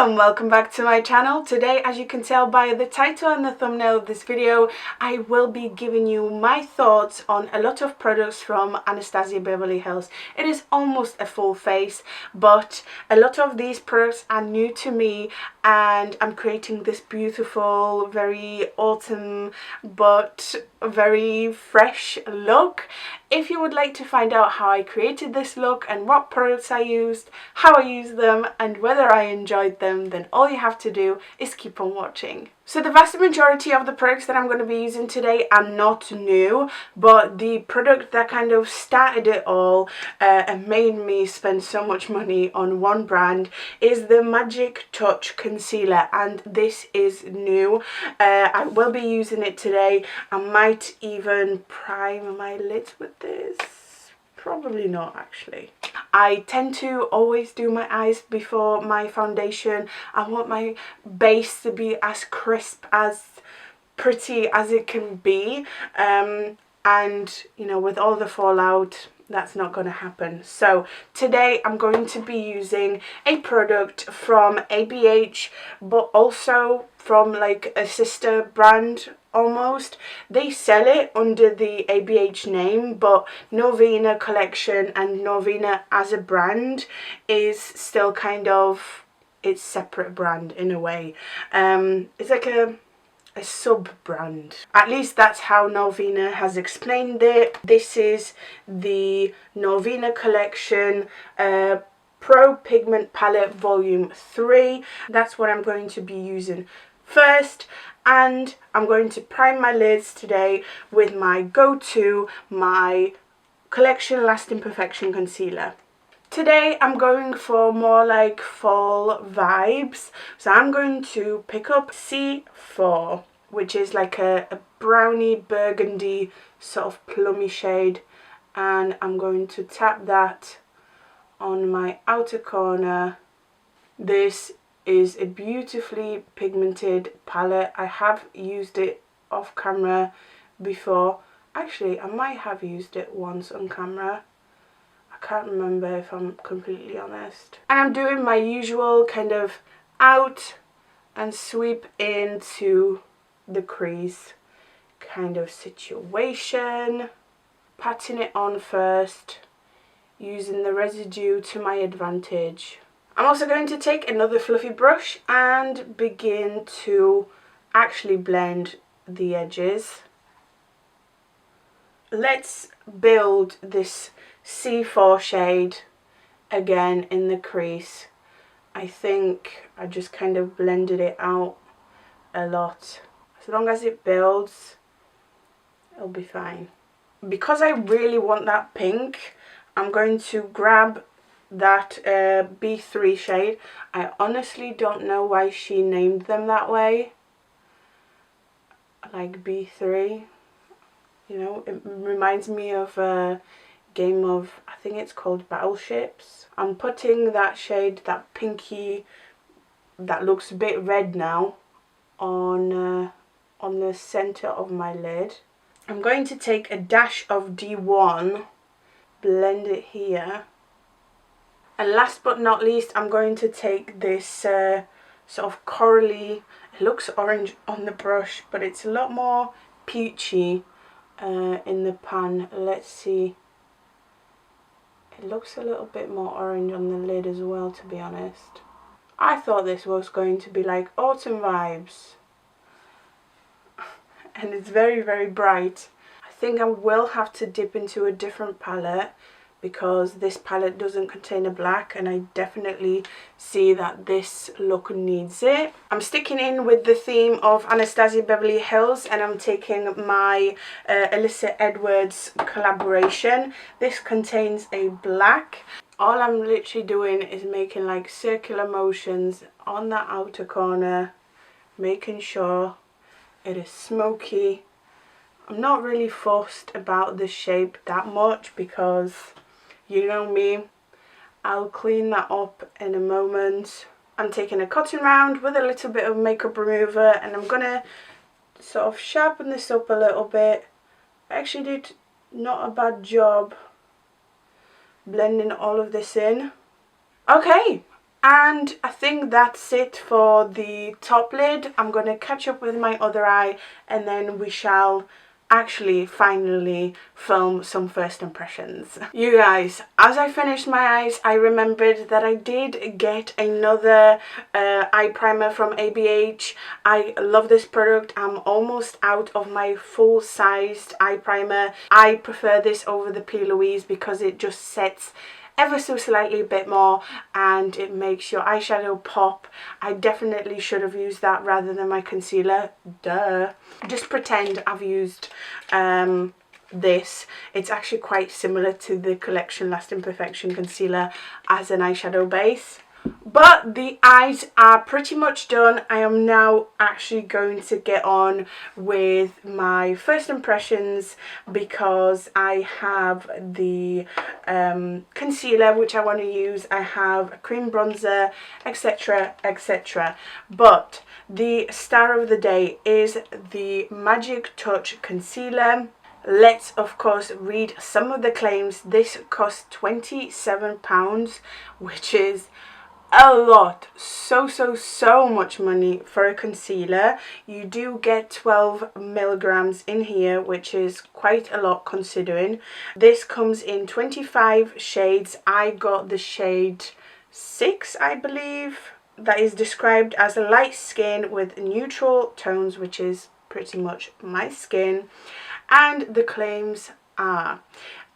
Hello and welcome back to my channel. Today, as you can tell by the title and the thumbnail of this video, I will be giving you my thoughts on a lot of products from Anastasia Beverly Hills. It is almost a full face, but a lot of these products are new to me and I'm creating this beautiful, very autumn but very fresh look. If you would like to find out how I created this look and what products I used, how I used them and whether I enjoyed them, then all you have to do is keep on watching. So the vast majority of the products that I'm going to be using today are not new, but the product that kind of started it all and made me spend so much money on one brand is the Magic Touch Concealer, and this is new. I will be using it today. I might even prime my lids with this. Probably not, actually. I tend to always do my eyes before my foundation. I want my base to be as crisp, as pretty as it can be. And, you know, with all the fallout, that's not going to happen. So today I'm going to be using a product from ABH, but also from like a sister brand almost. They sell it under the ABH name, but Norvina collection and Norvina as a brand is still kind of its separate brand in a way. It's like a sub-brand. At least that's how Norvina has explained it. This is the Norvina collection Pro Pigment Palette Volume 3. That's what I'm going to be using first, and I'm going to prime my lids today with my go-to, my Collection Lasting Perfection Concealer. Today I'm going for more like fall vibes, so I'm going to pick up C4, which is like a browny burgundy sort of plummy shade, and I'm going to tap that on my outer corner. This is a beautifully pigmented palette. I have used it off camera before. Actually, I might have used it once on camera. I can't remember, if I'm completely honest. And I'm doing my usual kind of out and sweep into the crease kind of situation. Patting it on first, using the residue to my advantage. I'm also going to take another fluffy brush and begin to actually blend the edges. Let's build this C4 shade again in the crease. I think I just kind of blended it out a lot. As long as it builds, it'll be fine. Because I really want that pink, I'm going to grab that B3 shade. I honestly don't know why she named them that way, like B3. You know, it reminds me of a game of, I think it's called Battleships. I'm putting that shade, that pinky, that looks a bit red now, on the center of my lid. I'm going to take a dash of D1, blend it here. And last but not least, I'm going to take this sort of corally, it looks orange on the brush, but it's a lot more peachy in the pan. Let's see. It looks a little bit more orange on the lid as well, to be honest. I thought this was going to be like autumn vibes. And it's very, very bright. I think I will have to dip into a different palette, because this palette doesn't contain a black and I definitely see that this look needs it. I'm sticking in with the theme of Anastasia Beverly Hills, and I'm taking my Alyssa Edwards collaboration. This contains a black. All I'm literally doing is making like circular motions on that outer corner, making sure it is smoky. I'm not really fussed about the shape that much because, you know me, I'll clean that up in a moment. I'm taking a cotton round with a little bit of makeup remover, and I'm gonna sort of sharpen this up a little bit. I actually did not a bad job blending all of this in. Okay, And I think that's it for the top lid. I'm going to catch up with my other eye, and then we shall actually finally film some first impressions. You guys, as I finished my eyes, I remembered that I did get another eye primer from ABH. I love this product. I'm almost out of my full-sized eye primer. I prefer this over the P. Louise because it just sets ever so slightly a bit more and it makes your eyeshadow pop. I definitely should have used that rather than my concealer. Duh. Just pretend I've used this. It's actually quite similar to the Collection Lasting Perfection concealer as an eyeshadow base. But the eyes are pretty much done. I am now actually going to get on with my first impressions because I have the concealer which I want to use. I have a cream bronzer, etc, etc. But the star of the day is the Magic Touch concealer. Let's of course read some of the claims. This costs £27, which is a lot, so much money for a concealer. You do get 12 milligrams in here, which is quite a lot considering. This comes in 25 shades. I got the shade 6, I believe, that is described as a light skin with neutral tones, which is pretty much my skin. And the claims are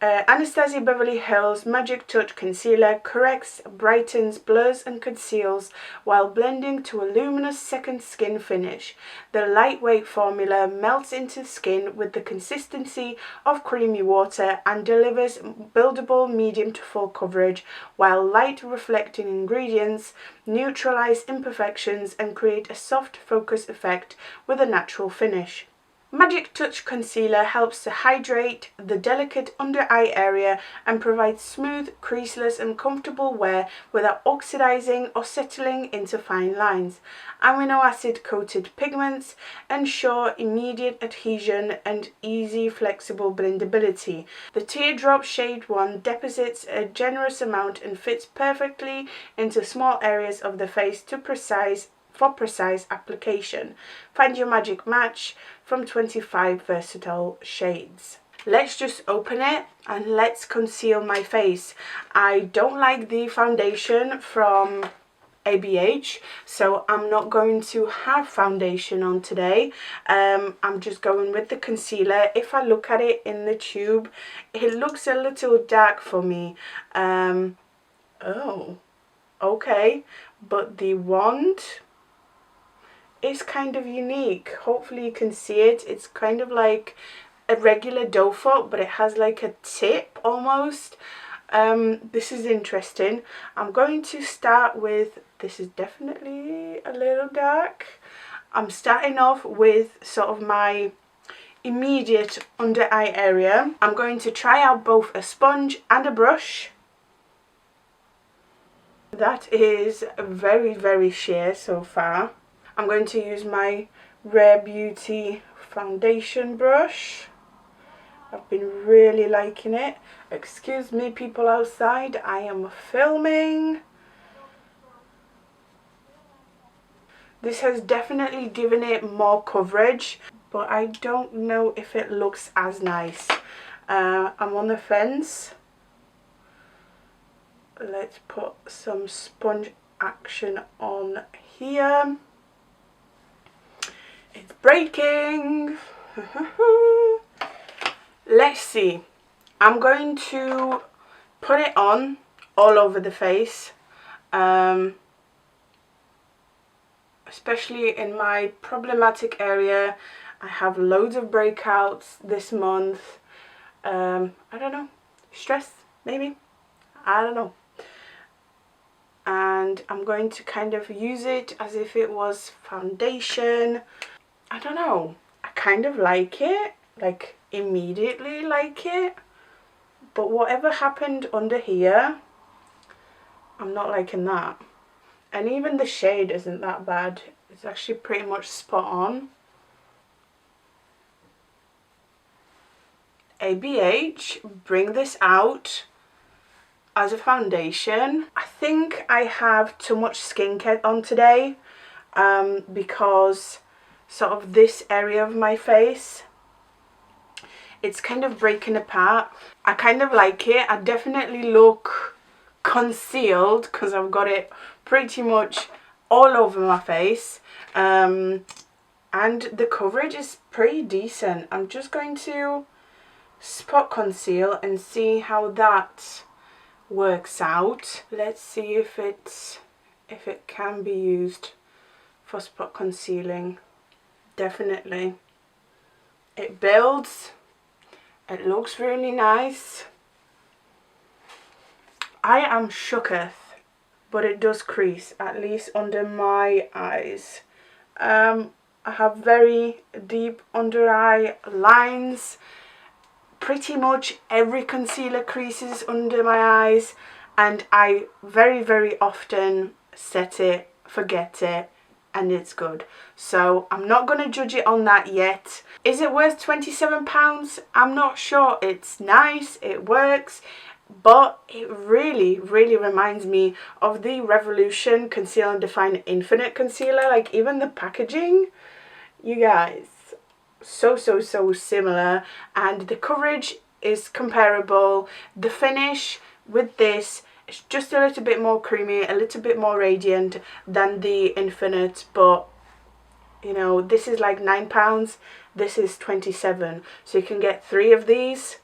Anastasia Beverly Hills Magic Touch Concealer corrects, brightens, blurs and conceals while blending to a luminous second skin finish. The lightweight formula melts into skin with the consistency of creamy water and delivers buildable medium to full coverage, while light reflecting ingredients neutralize imperfections and create a soft focus effect with a natural finish. Magic Touch Concealer helps to hydrate the delicate under eye area and provides smooth, creaseless and comfortable wear without oxidizing or settling into fine lines. Amino acid coated pigments ensure immediate adhesion and easy flexible blendability. The Teardrop Shade 1 deposits a generous amount and fits perfectly into small areas of the face for precise application. Find your magic match from 25 versatile shades. Let's just open it and let's conceal my face. I don't like the foundation from ABH, so I'm not going to have foundation on today. I'm just going with the concealer. If I look at it in the tube, it looks a little dark for me. Oh, okay, but the wand is kind of unique. Hopefully you can see it. It's kind of like a regular doe foot, but it has like a tip almost. This is interesting. I'm going to start with, this is definitely a little dark. I'm starting off with sort of my immediate under eye area. I'm going to try out both a sponge and a brush. That is very sheer so far. I'm going to use my Rare Beauty foundation brush. I've been really liking it. Excuse me people outside, I am filming. This has definitely given it more coverage, but I don't know if it looks as nice. I'm on the fence. Let's put some sponge action on here. It's breaking. Let's see. I'm going to put it on all over the face, especially in my problematic area. I have loads of breakouts this month. I don't know, stress maybe, I don't know. And I'm going to kind of use it as if it was foundation. I don't know, I kind of like it, like immediately like it, but whatever happened under here, I'm not liking that. And even the shade isn't that bad, it's actually pretty much spot on. ABH, bring this out. as a foundation. I think I have too much skincare on today because sort of this area of my face, it's kind of breaking apart. I kind of like it. I definitely look concealed because I've got it pretty much all over my face, and the coverage is pretty decent. I'm just going to spot conceal and see how that works out. Let's see if it can be used for spot concealing. Definitely it builds, it looks really nice. I am shooketh, but it does crease, at least under my eyes. I have very deep under eye lines. Pretty much every concealer creases under my eyes, and I very often set it, forget it, and it's good. So I'm not going to judge it on that yet. Is it worth £27? I'm not sure. It's nice, it works, but it really reminds me of the Revolution Conceal and Define Infinite Concealer. Like, even the packaging, you guys, so similar, and the coverage is comparable. The finish with this is just a little bit more creamy, a little bit more radiant than the Infinite, but you know, this is like £9, this is 27, so you can get 3 of these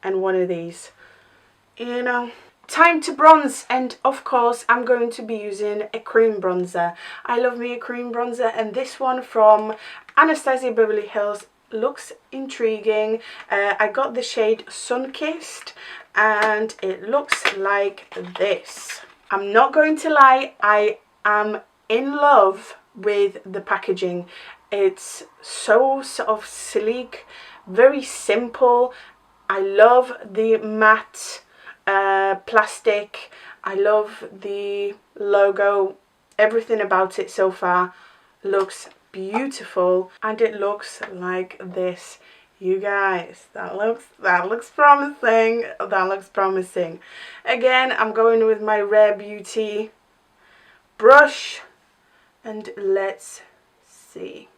and 1 of these, you know. Time to bronze, and of course I'm going to be using a cream bronzer. I love me a cream bronzer, and this one from Anastasia Beverly Hills looks intriguing. I got the shade Sunkissed, and it looks like this. I'm not going to lie, I am in love with the packaging. It's so sort of sleek, very simple. I love the matte plastic. I love the logo. Everything about it so far looks beautiful, and it looks like this. You guys, that looks promising. That looks promising. Again, I'm going with my Rare Beauty brush, and let's see.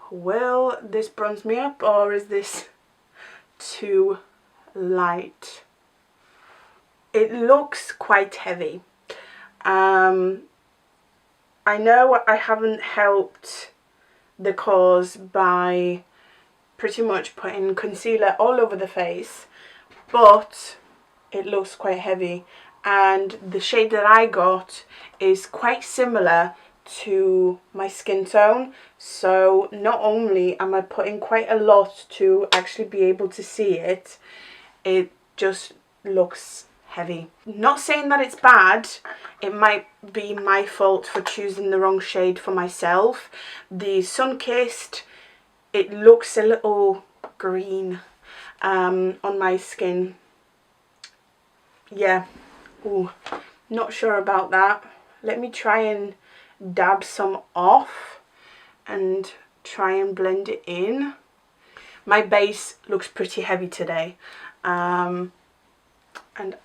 Will this bronze me up, or is this too light? It looks quite heavy. I know I haven't helped the cause by pretty much putting concealer all over the face, but it looks quite heavy, and the shade that I got is quite similar to my skin tone, so not only am I putting quite a lot to actually be able to see it, it just looks heavy. Not saying that it's bad, it might be my fault for choosing the wrong shade for myself. The Sunkissed, it looks a little green on my skin. Yeah, ooh, not sure about that. Let me try and dab some off and try and blend it in. My base looks pretty heavy today, and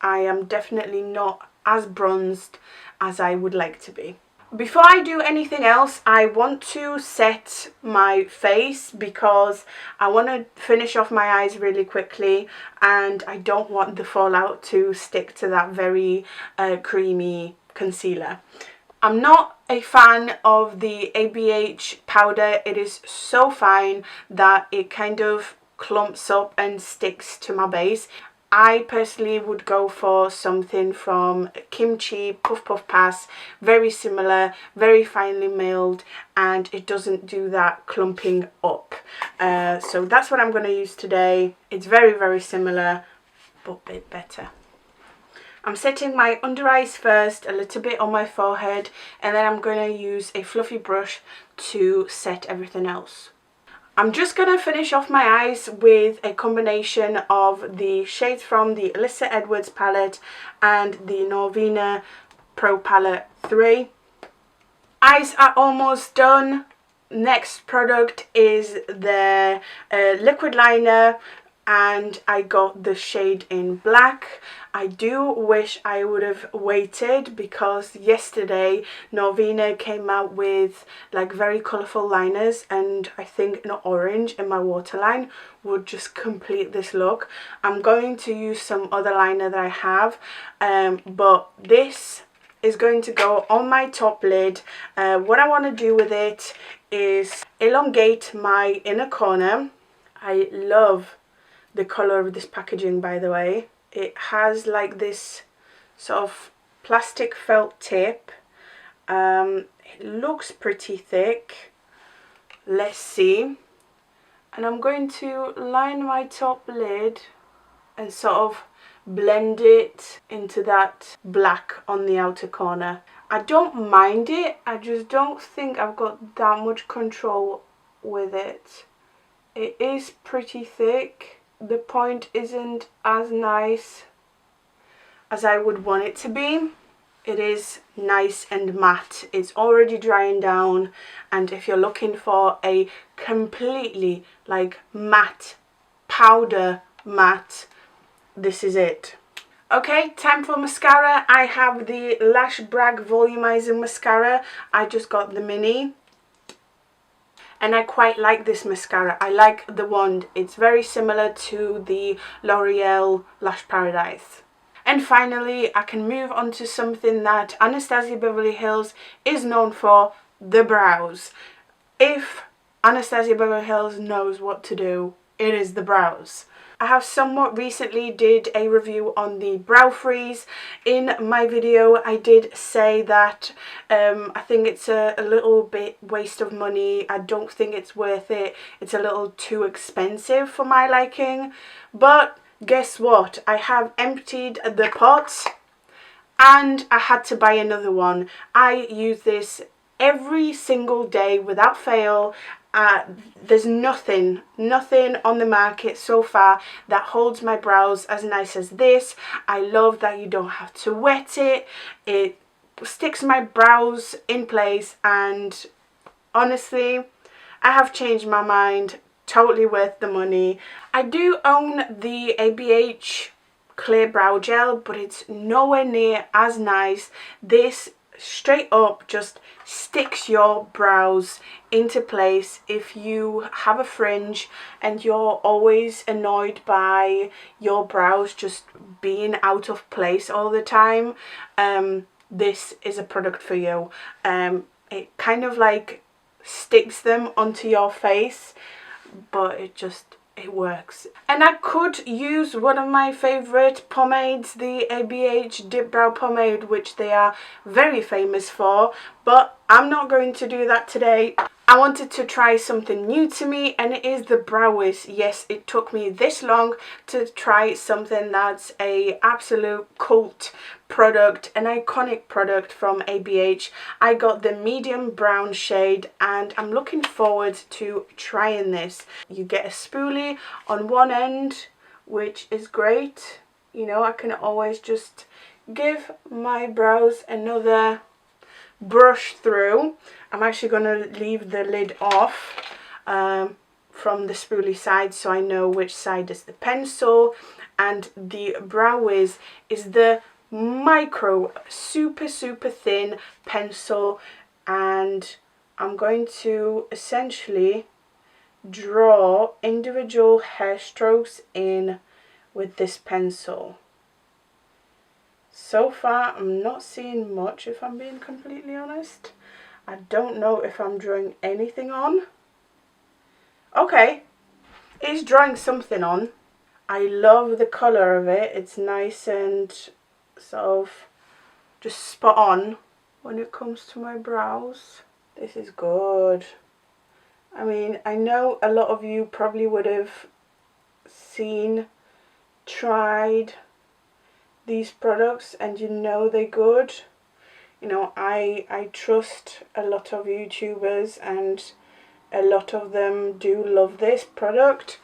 I am definitely not as bronzed as I would like to be. Before I do anything else, I want to set my face because I want to finish off my eyes really quickly, and I don't want the fallout to stick to that very creamy concealer. I'm not a fan of the ABH powder. It is so fine that it kind of clumps up and sticks to my base. I personally would go for something from Kimchi Puff Puff Pass, very similar, very finely milled, and it doesn't do that clumping up. So that's what I'm going to use today. It's very similar, but a bit better. I'm setting my under eyes first, a little bit on my forehead, and then I'm going to use a fluffy brush to set everything else. I'm just going to finish off my eyes with a combination of the shades from the Alyssa Edwards palette and the Norvina Pro Palette 3. Eyes are almost done. Next product is the liquid liner. and I got the shade in black. I do wish I would have waited, because yesterday Norvina came out with like very colourful liners, and I think an orange in my waterline would just complete this look. I'm going to use some other liner that I have, but this is going to go on my top lid. What I want to do with it is elongate my inner corner. I love the colour of this packaging, by the way. It has like this sort of plastic felt tip. It looks pretty thick. Let's see. And I'm going to line my top lid and sort of blend it into that black on the outer corner. I don't mind it, I just don't think I've got that much control with it. It is pretty thick. The point isn't as nice as I would want it to be. It is nice and matte. It's already drying down, and if you're looking for a completely like matte, powder matte, this is it. Okay, time for mascara. I have the Lash Brag Volumizing Mascara. I just got the mini, and I quite like this mascara. I like the wand. It's very similar to the L'Oreal Lash Paradise. And finally, I can move on to something that Anastasia Beverly Hills is known for, the brows. If Anastasia Beverly Hills knows what to do, it is the brows. I have somewhat recently did a review on the brow freeze. In my video I did say that I think it's a little bit waste of money. I don't think it's worth it. It's a little too expensive for my liking. But guess what? I have emptied the pot and I had to buy another one. I use this every single day without fail. There's nothing on the market so far that holds my brows as nice as this. I love that you don't have to wet it. It sticks my brows in place, and honestly, I have changed my mind. Totally worth the money. I do own the ABH clear brow gel, but it's nowhere near as nice. This straight up just sticks your brows into place. If you have a fringe and you're always annoyed by your brows just being out of place all the time, this is a product for you. It kind of like sticks them onto your face, but it works. And I could use one of my favourite pomades, the ABH Dip Brow Pomade, which they are very famous for, but I'm not going to do that today. I wanted to try something new to me, and it is the Brow Wiz. Yes, it took me this long to try something that's a absolute cult product, an iconic product from ABH. I got the medium brown shade, and I'm looking forward to trying this. You get a spoolie on one end, which is great. You know, I can always just give my brows another brush through. I'm actually going to leave the lid off from the spoolie side, so I know which side is the pencil. And the Brow Wiz is the micro, super thin pencil, and I'm going to essentially draw individual hair strokes in with this pencil. So far I'm not seeing much, if I'm being completely honest. I don't know if I'm drawing anything on. Okay, it's drawing something on. I love the colour of it. It's nice and sort of just spot on when it comes to my brows. This is good. I mean, I know a lot of you probably would have seen, tried these products, and you know they're good. You know, I trust a lot of YouTubers, and a lot of them do love this product.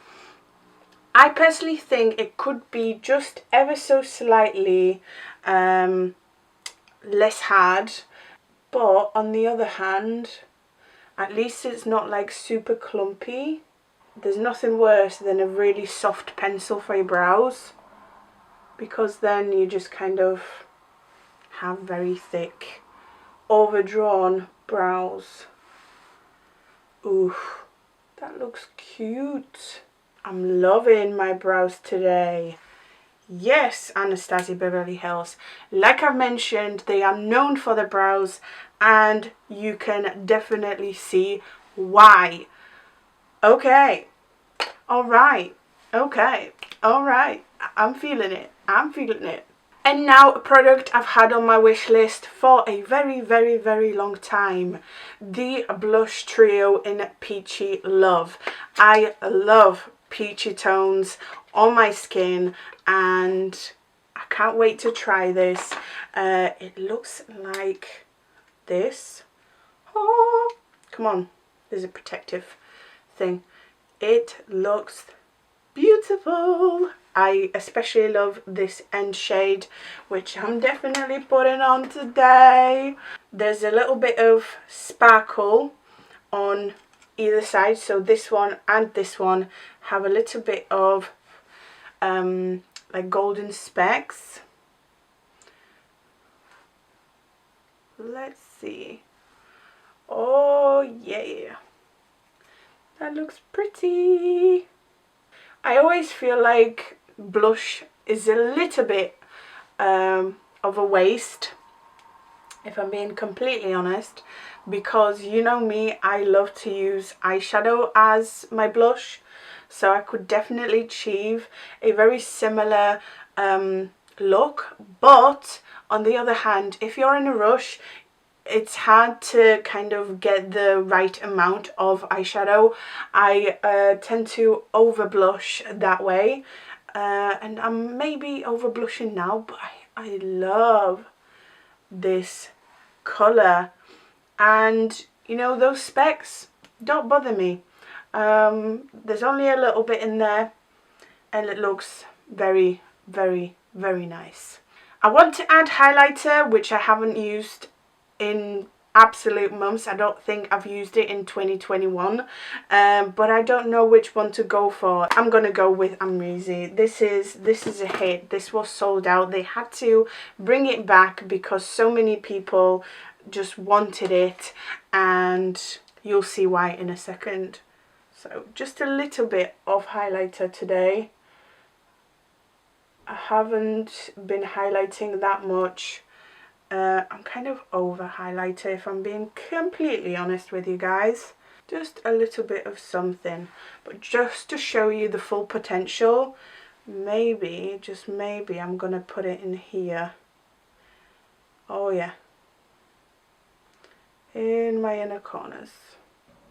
I personally think it could be just ever so slightly less hard, but on the other hand, at least it's not like super clumpy. there's nothing worse than a really soft pencil for your brows, because then you just kind of have very thick, overdrawn brows. Ooh, that looks cute. I'm loving my brows today. Yes, Anastasia Beverly Hills. Like I've mentioned, they are known for their brows, and you can definitely see why. Okay. Alright. Okay. Alright. I'm feeling it. I'm feeling it. And now a product I've had on my wish list for a very, very, very long time. The blush trio in Peachy Love. I love peachy tones on my skin, and I can't wait to try this. It looks like this. Oh, come on. There's a protective thing. It looks beautiful. I especially love this end shade, which I'm definitely putting on today. There's a little bit of sparkle on either side, so this one and this one have a little bit of like golden specks. Let's see. Oh yeah, that looks pretty. I always feel like blush is a little bit of a waste, if I'm being completely honest, because you know me, I love to use eyeshadow as my blush, so I could definitely achieve a very similar look. But on the other hand, if you're in a rush, it's hard to kind of get the right amount of eyeshadow. I tend to over blush that way, and I'm maybe over blushing now, but I love this colour. And you know, those specks don't bother me. There's only a little bit in there, and it looks very, very, very nice. I want to add highlighter, which I haven't used in absolute months. I don't think I've used it in 2021, but I don't know which one to go for. I'm gonna go with Amrezy. This is a hit. This was sold out. They had to bring it back because so many people just wanted it, and you'll see why in a second. So just a little bit of highlighter today. I haven't been highlighting that much. I'm kind of over highlighter, if I'm being completely honest with you guys. Just a little bit of something, but just to show you the full potential, maybe, just maybe, I'm gonna put it in here. Oh yeah, in my inner corners.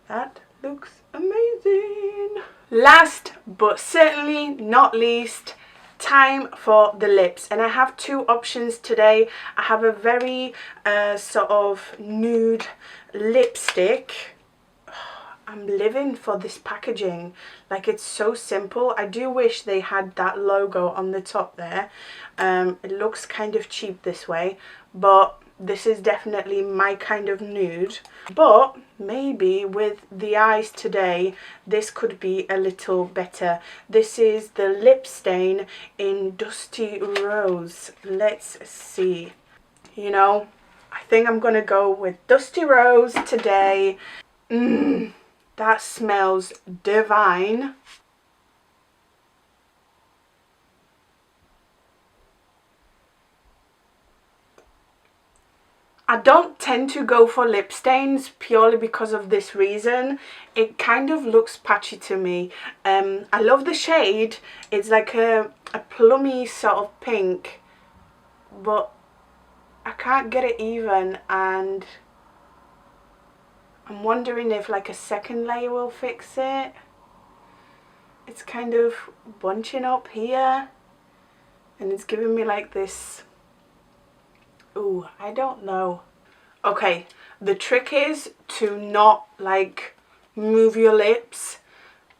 That looks amazing. Last but certainly not least, time for the lips, and I have two options today. I have a very sort of nude lipstick. I'm living for this packaging. Like, it's so simple. I do wish they had that logo on the top there. It looks kind of cheap this way, but this is definitely my kind of nude. But maybe with the eyes today, this could be a little better. This is the lip stain in Dusty Rose. Let's see. You know, I think I'm gonna go with Dusty Rose today. That smells divine. I don't tend to go for lip stains purely because of this reason. It kind of looks patchy to me. I love the shade. It's like a plummy sort of pink, but I can't get it even, and I'm wondering if like a second layer will fix it. It's kind of bunching up here, and it's giving me like this. Ooh, I don't know. Okay, the trick is to not like move your lips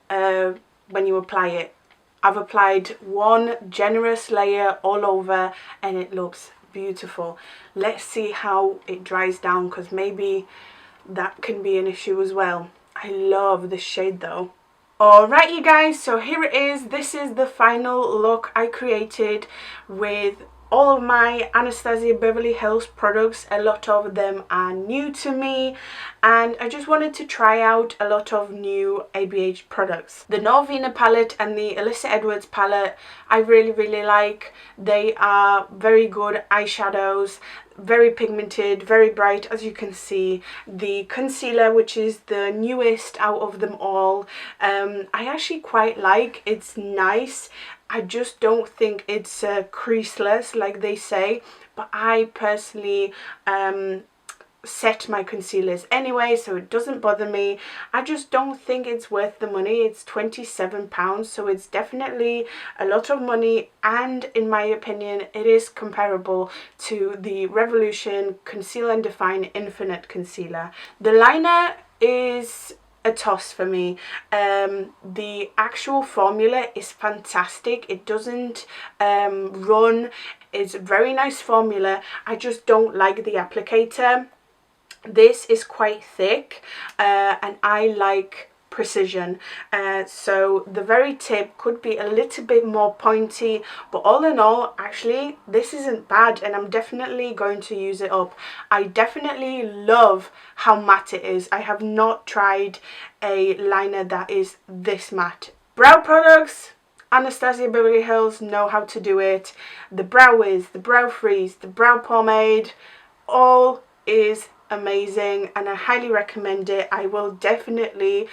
when you apply it. I've applied one generous layer all over, and it looks beautiful. Let's see how it dries down, because maybe that can be an issue as well. I love this shade though. Alright you guys, so here it is. This is the final look I created with all of my Anastasia Beverly Hills products. A lot of them are new to me and I just wanted to try out a lot of new ABH products. The Norvina palette and the Alyssa Edwards palette I really like. They are very good eyeshadows, very pigmented, very bright, as you can see. The concealer, which is the newest out of them all, I actually quite like. It's nice. I just don't think it's creaseless like they say, but I personally set my concealers anyway, so it doesn't bother me. I just don't think it's worth the money. It's £27, so it's definitely a lot of money, and in my opinion it is comparable to the Revolution Conceal and Define Infinite Concealer. The liner is a toss for me. The actual formula is fantastic. It doesn't run. It's a very nice formula. I just don't like the applicator. This is quite thick and I like precision, so the very tip could be a little bit more pointy, but all in all actually this isn't bad and I'm definitely going to use it up. I definitely love how matte it is. I have not tried a liner that is this matte. Brow products, Anastasia Beverly Hills know how to do it. The Brow Wiz, the Brow Freeze, the Brow Pomade, all is amazing and I highly recommend it. I will definitely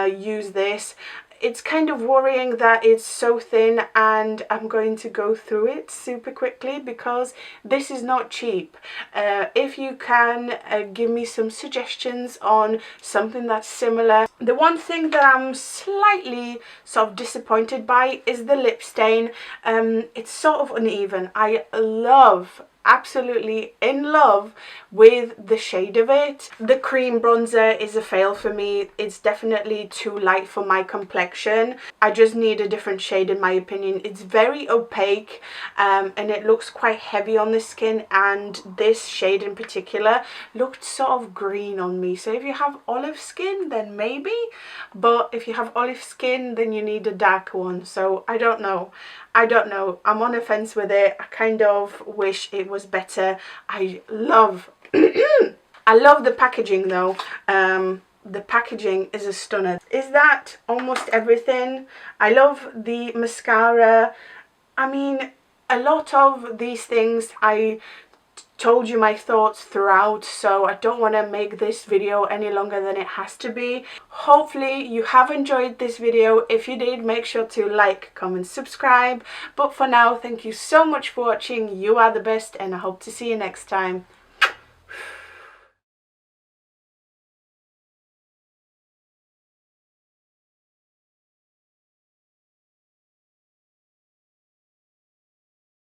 use this. It's kind of worrying that it's so thin and I'm going to go through it super quickly because this is not cheap. If you can give me some suggestions on something that's similar. The one thing that I'm slightly sort of disappointed by is the lip stain. It's sort of uneven. I love, absolutely in love with the shade of it. The cream bronzer is a fail for me. It's definitely too light for my complexion. I just need a different shade in my opinion. It's very opaque and it looks quite heavy on the skin, and this shade in particular looked sort of green on me. So if you have olive skin then maybe, but if you have olive skin then you need a darker one. So I don't know. I'm on a fence with it. I kind of wish it was better. I love I love the packaging though. The packaging is a stunner. Is that almost everything? I love the mascara. I mean, a lot of these things I told you my thoughts throughout, so I don't want to make this video any longer than it has to be. Hopefully you have enjoyed this video. If you did, make sure to like, comment, subscribe. But for now, thank you so much for watching. You are the best and I hope to see you next time.